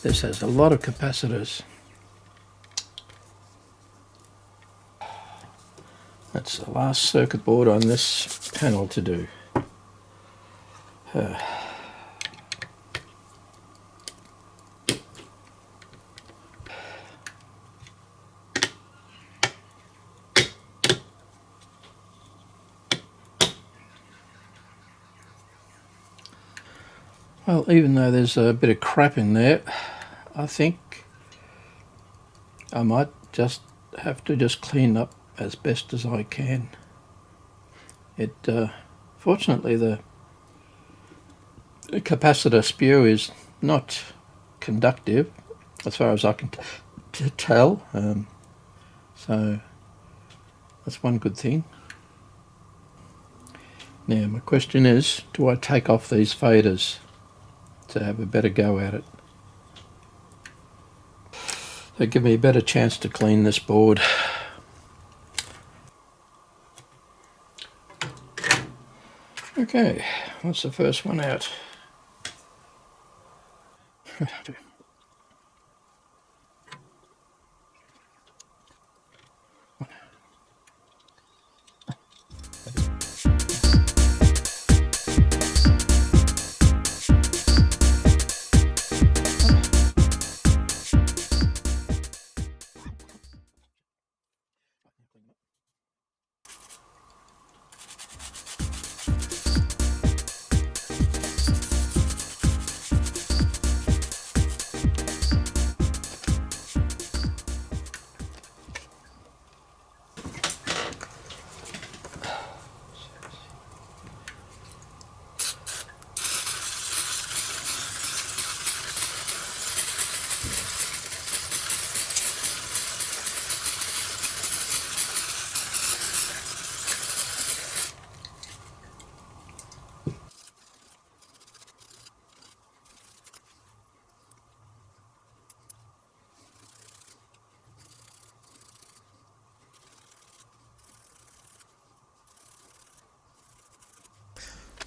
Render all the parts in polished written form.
This has a lot of capacitors. That's the last circuit board on this panel to do. Well, even though there's a bit of crap in there, I think I might just have to clean up as best as I can. Fortunately, the capacitor spew is not conductive as far as I can tell, so that's one good thing. Now my question is, do I take off these faders to have a better go at it? They give me a better chance to clean this board. Okay, what's the first one out?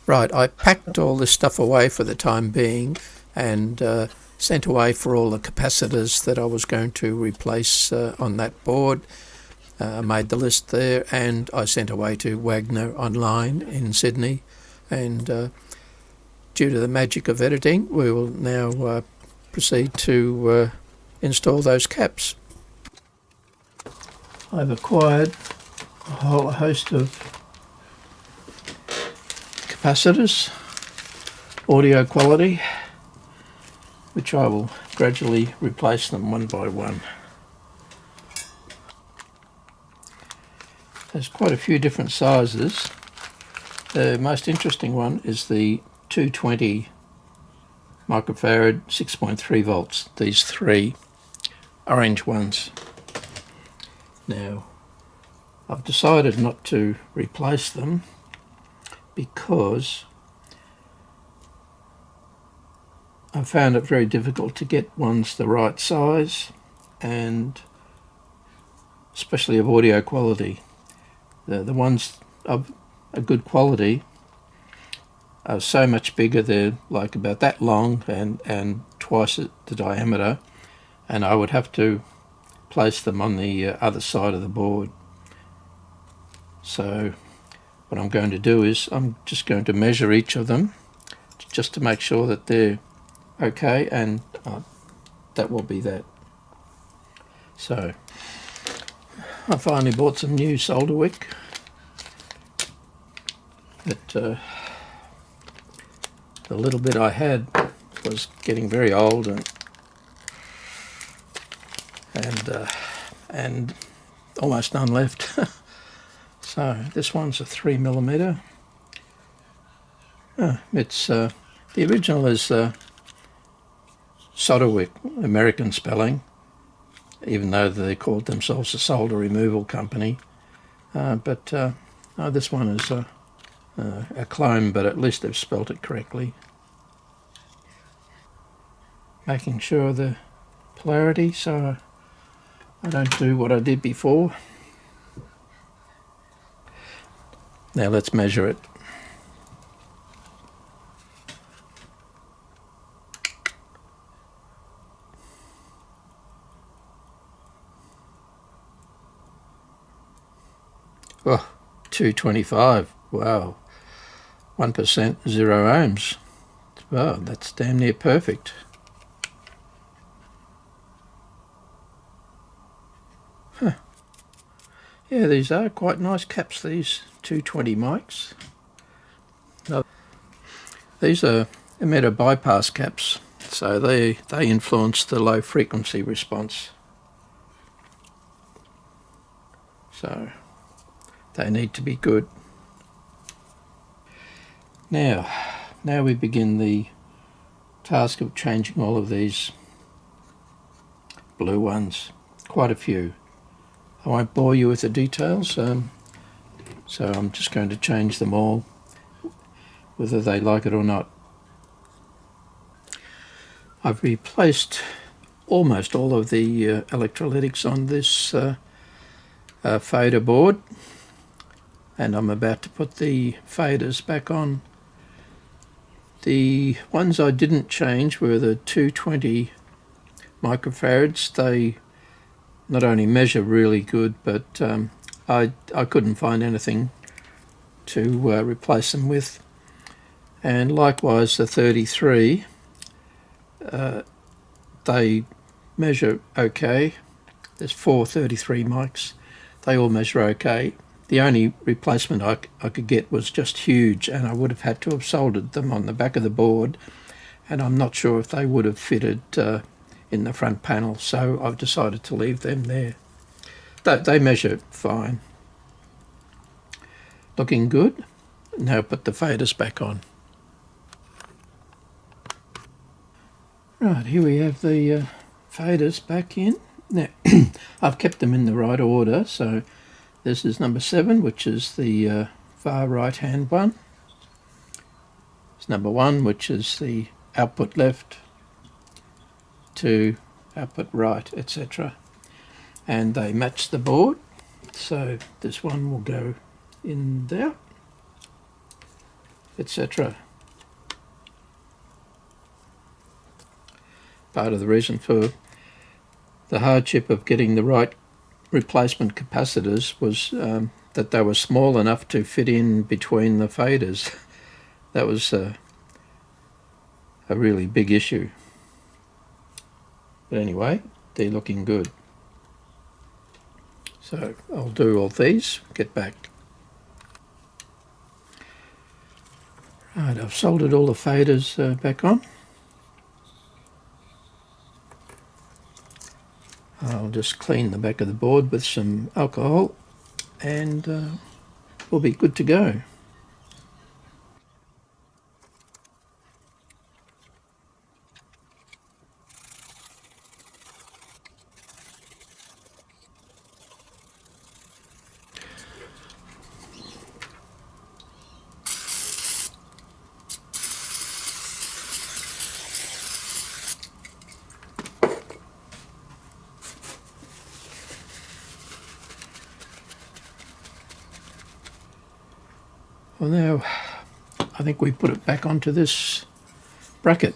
Right, I packed all this stuff away for the time being and sent away for all the capacitors that I was going to replace on that board. I made the list there and I sent away to Wagner Online in Sydney, and due to the magic of editing we will now proceed to install those caps. I've acquired a whole host of capacitors, audio quality, which I will gradually replace them one by one. There's quite a few different sizes. The most interesting one is the 220 microfarad 6.3 volts, these three orange ones. Now I've decided not to replace them because I found it very difficult to get ones the right size, and especially of audio quality. The ones of a good quality are so much bigger, they're like about that long and twice the diameter, and I would have to place them on the other side of the board. So what I'm going to do is I'm just going to measure each of them just to make sure that they're okay, and that will be that. So I finally bought some new solder wick, but the little bit I had was getting very old and almost none left. So this one's a 3mm. It's the original is solder wick, American spelling, even though they called themselves a solder removal company. But this one is a clone, but at least they've spelt it correctly. Making sure the polarity so I don't do what I did before. Now let's measure it. Oh, 225. Wow. 1%, 0 ohms. Wow, that's damn near perfect. Huh. Yeah, these are quite nice caps, these 220 mics. Now, these are emitter bypass caps, so they influence the low frequency response. So they need to be good. Now we begin the task of changing all of these blue ones. Quite a few. I won't bore you with the details, so I'm just going to change them all, whether they like it or not. I've replaced almost all of the electrolytics on this fader board, and I'm about to put the faders back on. The ones I didn't change were the 220 microfarads. They not only measure really good, but I couldn't find anything to replace them with. And likewise the 33, they measure okay. There's 4 33 mics. They all measure okay. The only replacement I could get was just huge, and I would have had to have soldered them on the back of the board, and I'm not sure if they would have fitted in the front panel, so I've decided to leave them there. They measure fine. Looking good. Now put the faders back on. Right, here we have the faders back in. Now, I've kept them in the right order, so this is number 7, which is the far right hand one. It's number 1, which is the output left, 2, output right, etc. And they match the board, so this one will go in there, etc. Part of the reason for the hardship of getting the right replacement capacitors was that they were small enough to fit in between the faders. That was a really big issue. But anyway, they're looking good. So I'll do all these, get back. Right, I've soldered all the faders back on. I'll just clean the back of the board with some alcohol and we'll be good to go. Well, now I think we put it back onto this bracket.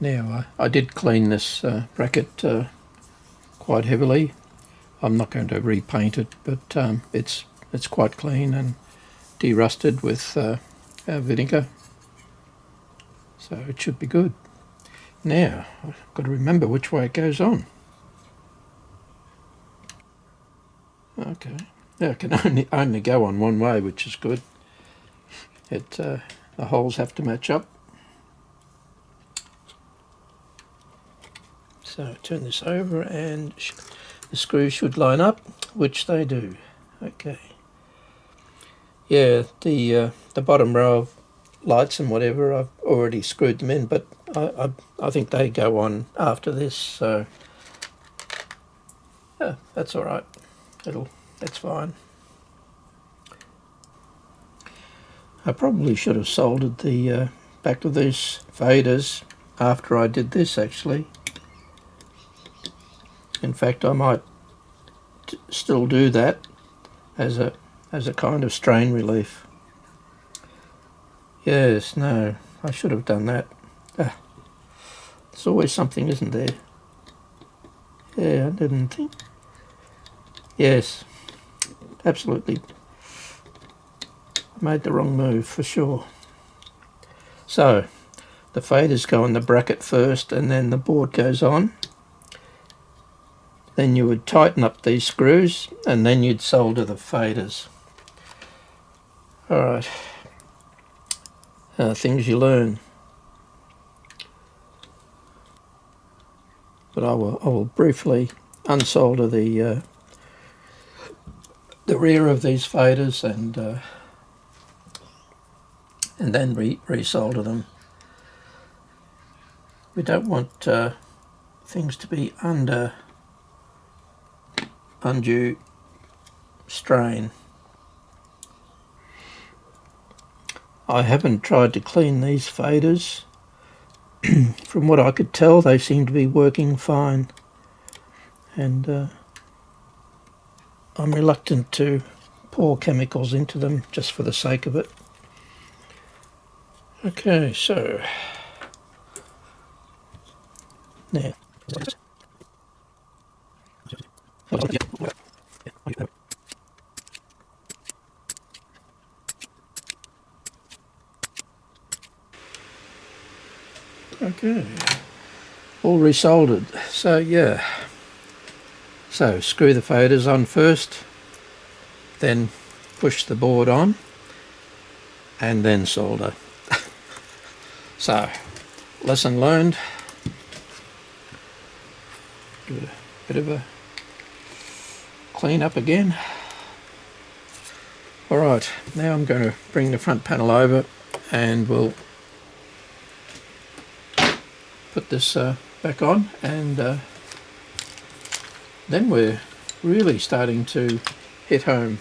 Now I did clean this bracket quite heavily. I'm not going to repaint it, but it's quite clean and de-rusted with vinegar, so it should be good. Now I've got to remember which way it goes on. Okay. Now it can only go on one way, which is good. The holes have to match up. So turn this over and the screws should line up, which they do. Okay. Yeah, the bottom row of lights and whatever, I've already screwed them in, but I think they go on after this, so yeah, that's all right. That's fine. I probably should have soldered the back of these faders after I did this, actually. In fact, I might still do that as a kind of strain relief. Yes, no, I should have done that. There's always something, isn't there? Yeah, I didn't think. Yes, absolutely made the wrong move for sure. So the faders go in the bracket first and then the board goes on. Then you would tighten up these screws and then you'd solder the faders. Alright, things you learn. But I will briefly unsolder the rear of these faders and then resolder them. We don't want things to be under undue strain. I haven't tried to clean these faders. From what I could tell, they seem to be working fine, and I'm reluctant to pour chemicals into them just for the sake of it. Okay, so now okay, all resoldered. So yeah, so screw the faders on first, then push the board on and then solder. So lesson learned. Give it a bit of a clean up again. Alright, now I'm going to bring the front panel over and we'll put this back on, and then we're really starting to hit home.